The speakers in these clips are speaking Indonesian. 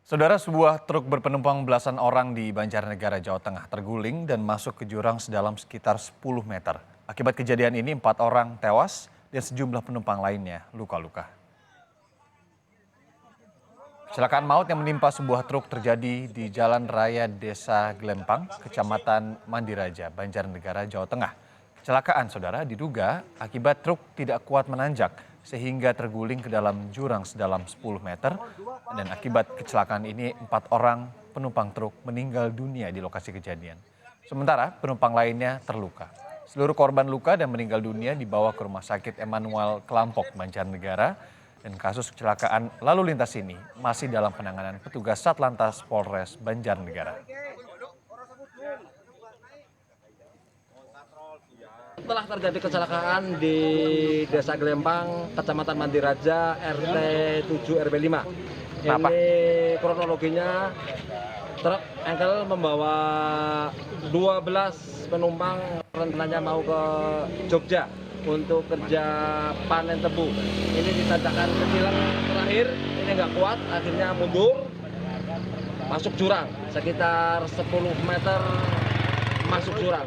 Saudara, sebuah truk berpenumpang belasan orang di Banjarnegara, Jawa Tengah terguling dan masuk ke jurang sedalam sekitar 10 meter. Akibat kejadian ini, 4 orang tewas dan sejumlah penumpang lainnya luka-luka. Kecelakaan maut yang menimpa sebuah truk terjadi di Jalan Raya Desa Glempang, Kecamatan Mandiraja, Banjarnegara, Jawa Tengah. Kecelakaan, saudara, diduga akibat truk tidak kuat menanjak sehingga terguling ke dalam jurang sedalam 10 meter. Dan akibat kecelakaan ini, 4 orang penumpang truk meninggal dunia di lokasi kejadian. Sementara penumpang lainnya terluka. Seluruh korban luka dan meninggal dunia dibawa ke Rumah Sakit Emmanuel Kelampok, Banjarnegara. Dan kasus kecelakaan lalu lintas ini masih dalam penanganan petugas Satlantas Polres Banjarnegara. Setelah terjadi kecelakaan di Desa Gelempang, Kecamatan Mandiraja, RT 7 RW 5. Kenapa? Ini kronologinya truk engkel membawa 12 penumpang rencananya mau ke Jogja untuk kerja panen tebu. Ini ditanjakan ke kilang terakhir, ini nggak kuat, akhirnya mundur, masuk jurang sekitar 10 meter masuk jurang.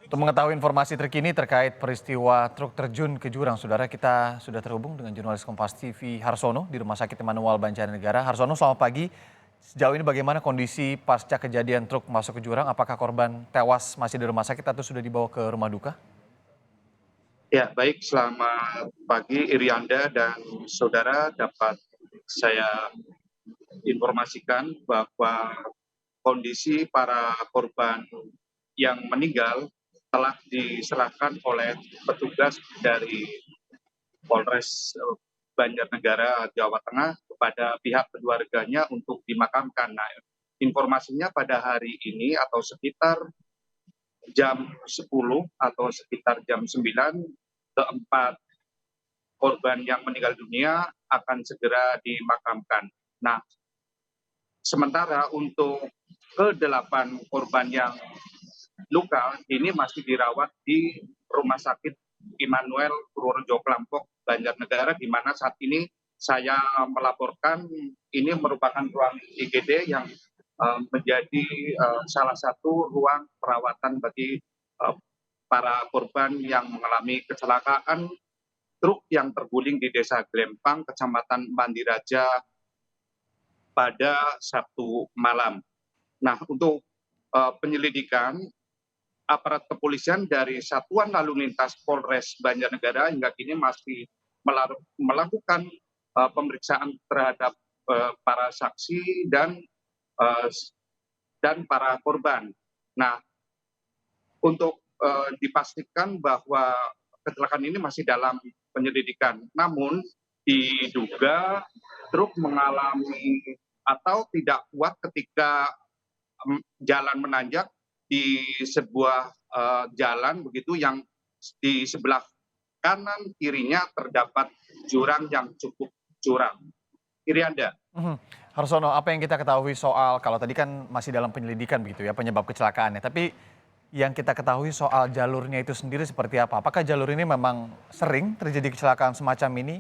Untuk mengetahui informasi terkini terkait peristiwa truk terjun ke jurang, saudara, kita sudah terhubung dengan jurnalis Kompas TV Harsono di Rumah Sakit Emmanuel Banjarnegara. Harsono, selamat pagi. Sejauh ini bagaimana kondisi pasca kejadian truk masuk ke jurang? Apakah korban tewas masih di rumah sakit atau sudah dibawa ke rumah duka? Ya, baik. Selamat pagi, Irianda dan saudara. Dapat saya informasikan bahwa kondisi para korban yang meninggal telah diserahkan oleh petugas dari Polres Banjarnegara, Jawa Tengah kepada pihak keluarganya untuk dimakamkan. Nah, informasinya pada hari ini atau sekitar jam 10 atau sekitar jam 9, keempat korban yang meninggal dunia akan segera dimakamkan. Nah, sementara untuk ke-8 korban yang luka ini masih dirawat di Rumah Sakit Immanuel Purworejo Kelampok, Banjarnegara, di mana saat ini saya melaporkan ini merupakan ruang IGD yang menjadi salah satu ruang perawatan bagi para korban yang mengalami kecelakaan truk yang terguling di Desa Glempang, Kecamatan Mandiraja pada Sabtu malam. Nah, untuk penyelidikan, aparat kepolisian dari Satuan Lalu Lintas Polres Banjarnegara hingga kini masih melakukan pemeriksaan terhadap para saksi eh, dan para korban. Nah, untuk dipastikan bahwa kecelakaan ini masih dalam penyelidikan. Namun diduga truk mengalami atau tidak kuat ketika jalan menanjak di sebuah jalan begitu yang di sebelah kanan kirinya terdapat jurang yang cukup curam. Irianda. Mhm. Harsono, apa yang kita ketahui soal, kalau tadi kan masih dalam penyelidikan begitu ya penyebab kecelakaannya, tapi yang kita ketahui soal jalurnya itu sendiri seperti apa? Apakah jalur ini memang sering terjadi kecelakaan semacam ini?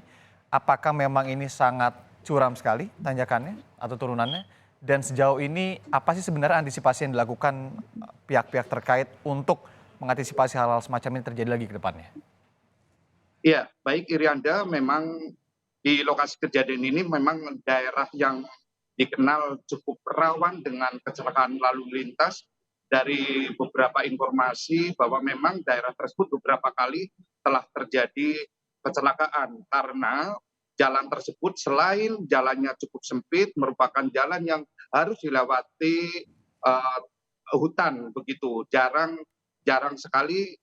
Apakah memang ini sangat curam sekali tanjakannya atau turunannya? Dan sejauh ini apa sih sebenarnya antisipasi yang dilakukan pihak-pihak terkait untuk mengantisipasi hal-hal semacam ini terjadi lagi ke depannya? Ya, baik Irianda, memang di lokasi kejadian ini memang daerah yang dikenal cukup rawan dengan kecelakaan lalu lintas. Dari beberapa informasi bahwa memang daerah tersebut beberapa kali telah terjadi kecelakaan karena jalan tersebut selain jalannya cukup sempit merupakan jalan yang harus dilewati eh, hutan begitu. Jarang jarang sekali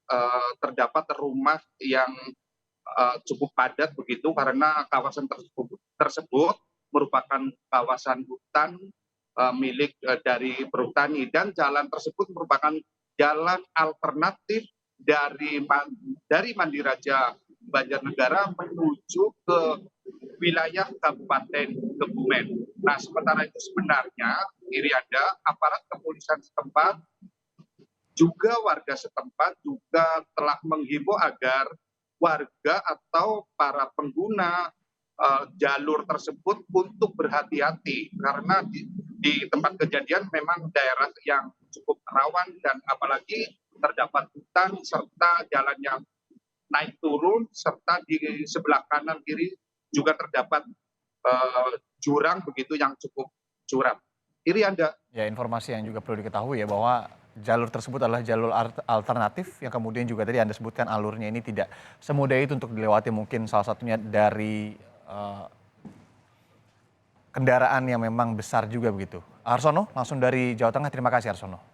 terdapat rumah yang cukup padat begitu karena kawasan tersebut merupakan kawasan hutan milik dari perhutani dan jalan tersebut merupakan jalan alternatif dari Mandiraja Banjarnegara menuju ke wilayah Kabupaten Kebumen. Nah, sementara itu sebenarnya Irianda, aparat kepolisian setempat juga warga setempat juga telah menghimbau agar warga atau para pengguna jalur tersebut untuk berhati-hati karena di tempat kejadian memang daerah yang cukup rawan dan apalagi terdapat hutan serta jalan yang naik turun serta di sebelah kanan kiri juga terdapat jurang begitu yang cukup curam. Irianda. Ya, informasi yang juga perlu diketahui ya bahwa jalur tersebut adalah jalur alternatif yang kemudian juga tadi Anda sebutkan alurnya ini tidak semudah itu untuk dilewati, mungkin salah satunya dari kendaraan yang memang besar juga begitu. Arsono langsung dari Jawa Tengah, terima kasih Arsono.